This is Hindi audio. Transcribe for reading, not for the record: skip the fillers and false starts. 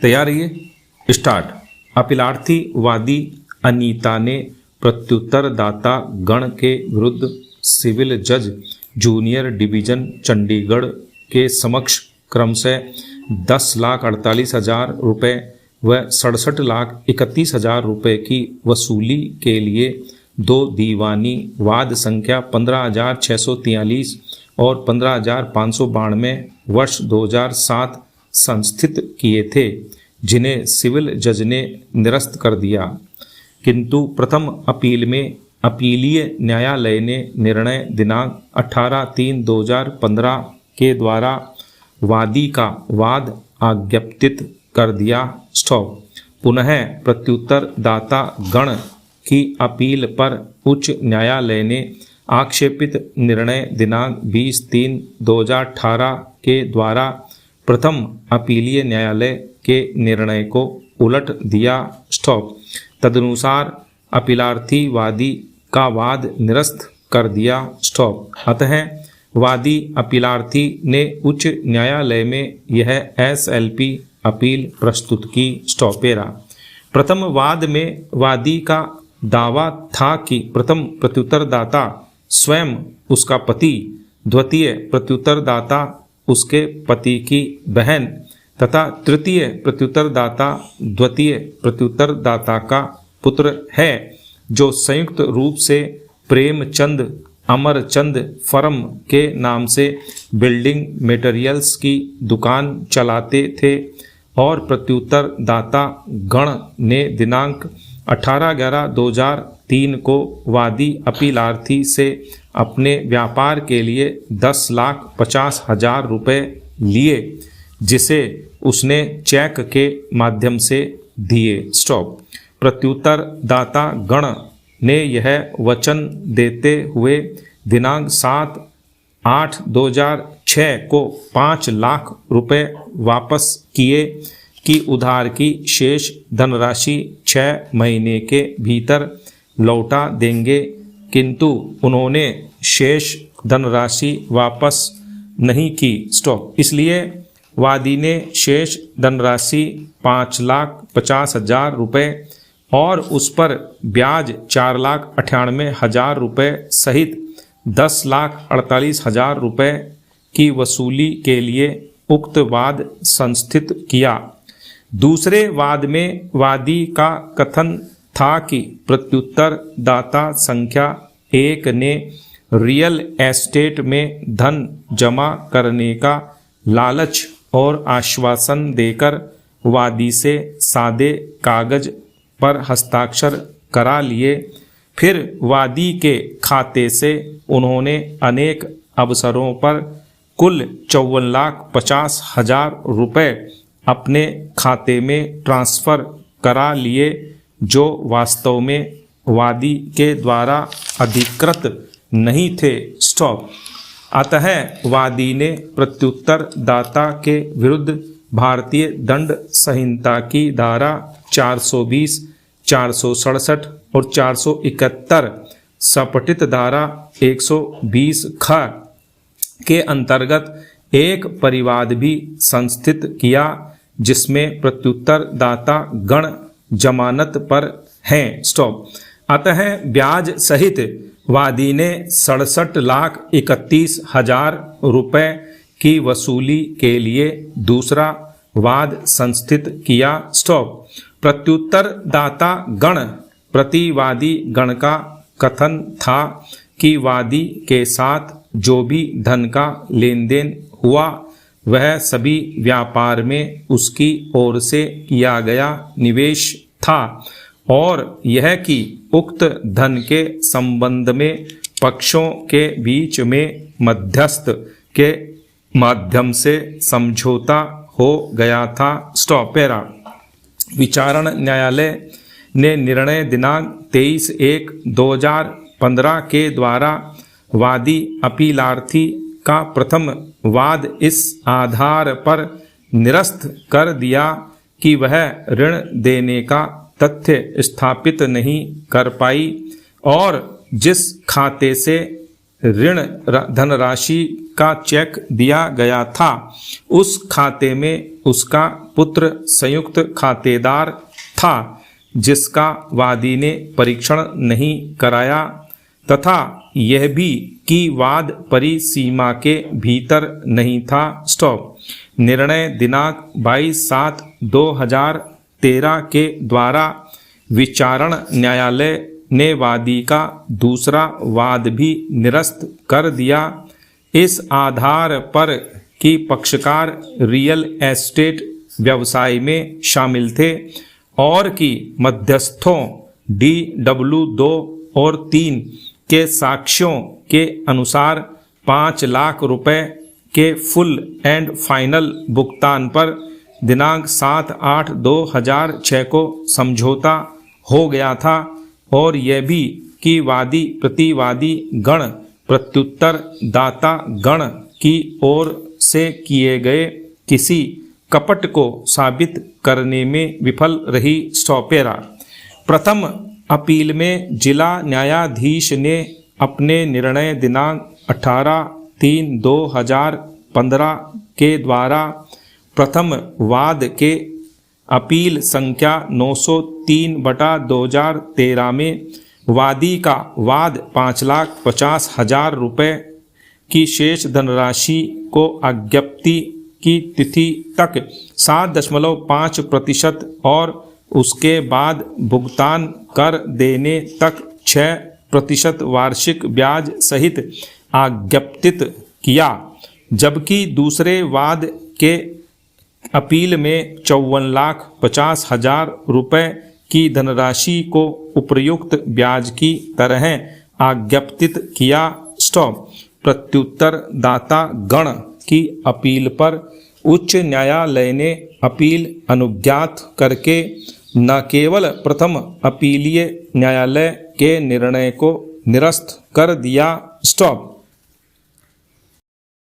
तैयार रहिए। स्टार्ट। अपीलार्थी वादी अनीता ने प्रत्युत्तरदाता गण के विरुद्ध सिविल जज जूनियर डिवीजन चंडीगढ़ के समक्ष क्रमशः 10,48,000 रुपये व 67,31,000 रुपये की वसूली के लिए 2 दीवानी वाद संख्या 15,643 और 15,592 वर्ष 2007 संस्थित किए थे, जिन्हें सिविल जज ने निरस्त कर दिया, किंतु प्रथम अपील में अपीलीय न्यायालय ने निर्णय दिनांक 18/3/2015 के द्वारा वादी का वाद आज्ञप्तित कर दिया। स्टॉप। पुनः प्रत्युत्तरदाता गण की अपील पर उच्च न्यायालय ने आक्षेपित निर्णय दिनांक 20/3/2018 के द्वारा प्रथम अपीलीय न्यायालय के निर्णय को उलट दिया। स्टॉप। तदनुसार अपीलार्थी वादी का वाद निरस्त कर दिया। स्टॉप। अतः वादी अपीलार्थी ने उच्च न्यायालय में यह SLP अपील प्रस्तुत की। स्टॉपेरा। प्रथम वाद में वादी का दावा था कि प्रथम प्रत्युत्तरदाता स्वयं उसका पति, द्वितीय प्रत्युत्तरदाता उसके पति की बहन तथा तृतीय प्रत्युत्तरदाता द्वितीय प्रत्युत्तरदाता का पुत्र है, जो संयुक्त रूप से प्रेमचंद अमरचंद फर्म के नाम से बिल्डिंग मटेरियल्स की दुकान चलाते थे और प्रत्युत्तरदाता गण ने दिनांक 18/11/2003 को वादी अपीलार्थी से अपने व्यापार के लिए 10,50,000 रुपये लिए, जिसे उसने चेक के माध्यम से दिए। स्टॉप। प्रत्युत्तरदाता गण ने यह वचन देते हुए दिनांक 7/8/2006 को 5 लाख रुपए वापस किए कि उधार की शेष धनराशि 6 महीने के भीतर लौटा देंगे, किंतु उन्होंने शेष धनराशि वापस नहीं की। स्टॉप। इसलिए वादी ने शेष धनराशि 5,50,000 रुपये और उस पर ब्याज 4,98,000 रुपये सहित 10,48,000 रुपये की वसूली के लिए उक्त वाद संस्थित किया। दूसरे वाद में वादी का कथन था कि प्रत्युत्तरदाता संख्या 1 ने रियल एस्टेट में धन जमा करने का लालच और आश्वासन देकर वादी से सादे कागज पर हस्ताक्षर करा लिए। फिर वादी के खाते से उन्होंने अनेक अवसरों पर कुल 54,50,000 रुपये अपने खाते में ट्रांसफ़र करा लिए, जो वास्तव में वादी के द्वारा अधिकृत नहीं थे। स्टॉप। अतः वादी ने प्रत्युत्तरदाता के विरुद्ध भारतीय दंड संहिता की धारा 420, 467 और 471 सपटित धारा 120 ख के अंतर्गत एक परिवाद भी संस्थित किया, जिसमें प्रत्युत्तरदाता गण जमानत पर हैं। स्टॉप। अतः ब्याज सहित वादी ने 67,31,000 रुपये की वसूली के लिए दूसरा वाद संस्थित किया। स्टॉप। प्रत्युत्तरदाता गण प्रतिवादी गण का कथन था कि वादी के साथ जो भी धन का लेन देन हुआ वह सभी व्यापार में उसकी ओर से किया गया निवेश था और यह कि उक्त धन के संबंध में पक्षों के बीच में मध्यस्थ के माध्यम से समझौता हो गया था। स्टॉपेरा। विचारण न्यायालय ने निर्णय दिनांक 23/1/2015 के द्वारा वादी अपीलार्थी का प्रथम वाद इस आधार पर निरस्त कर दिया कि वह ऋण देने का तथ्य स्थापित नहीं कर पाई और जिस खाते से ऋण धनराशि का चेक दिया गया था, उस खाते में उसका पुत्र संयुक्त खातेदार था, जिसका वादी ने परीक्षण नहीं कराया, तथा यह भी कि वाद परिसीमा के भीतर नहीं था। स्टॉप। निर्णय दिनांक 22/7/2013 के द्वारा विचारण न्यायालय ने वादी का दूसरा वाद भी निरस्त कर दिया, इस आधार पर कि पक्षकार रियल एस्टेट व्यवसाय में शामिल थे और कि मध्यस्थों DW2 और 3 के साक्ष्यों के अनुसार 5 लाख रुपए के फुल एंड फाइनल भुगतान पर दिनांक 7/8/2006 को समझौता हो गया था, और यह भी कि वादी प्रतिवादी गण प्रत्युत्तर दाता गण की ओर से किए गए किसी कपट को साबित करने में विफल रही। स्टॉपेरा। प्रथम अपील में जिला न्यायाधीश ने अपने निर्णय दिनांक 18/3/2015 के द्वारा प्रथम वाद के अपील संख्या 903/2013 में वादी का वाद 5,50,000 रुपये की शेष धनराशि को अज्ञप्ति की तिथि तक 7.5% और उसके बाद भुगतान कर देने तक 6% वार्षिक ब्याज सहित आज्ञप्तित किया, जबकि दूसरे वाद के अपील में 54,50,000 रुपये की धनराशि को उपर्युक्त ब्याज की तरह आज्ञप्तित किया। स्टॉप। प्रत्युत्तर दाता गण की अपील पर उच्च न्यायालय ने अपील अनुज्ञात करके न केवल प्रथम अपीलीय न्यायालय के निर्णय को निरस्त कर दिया। स्टॉप।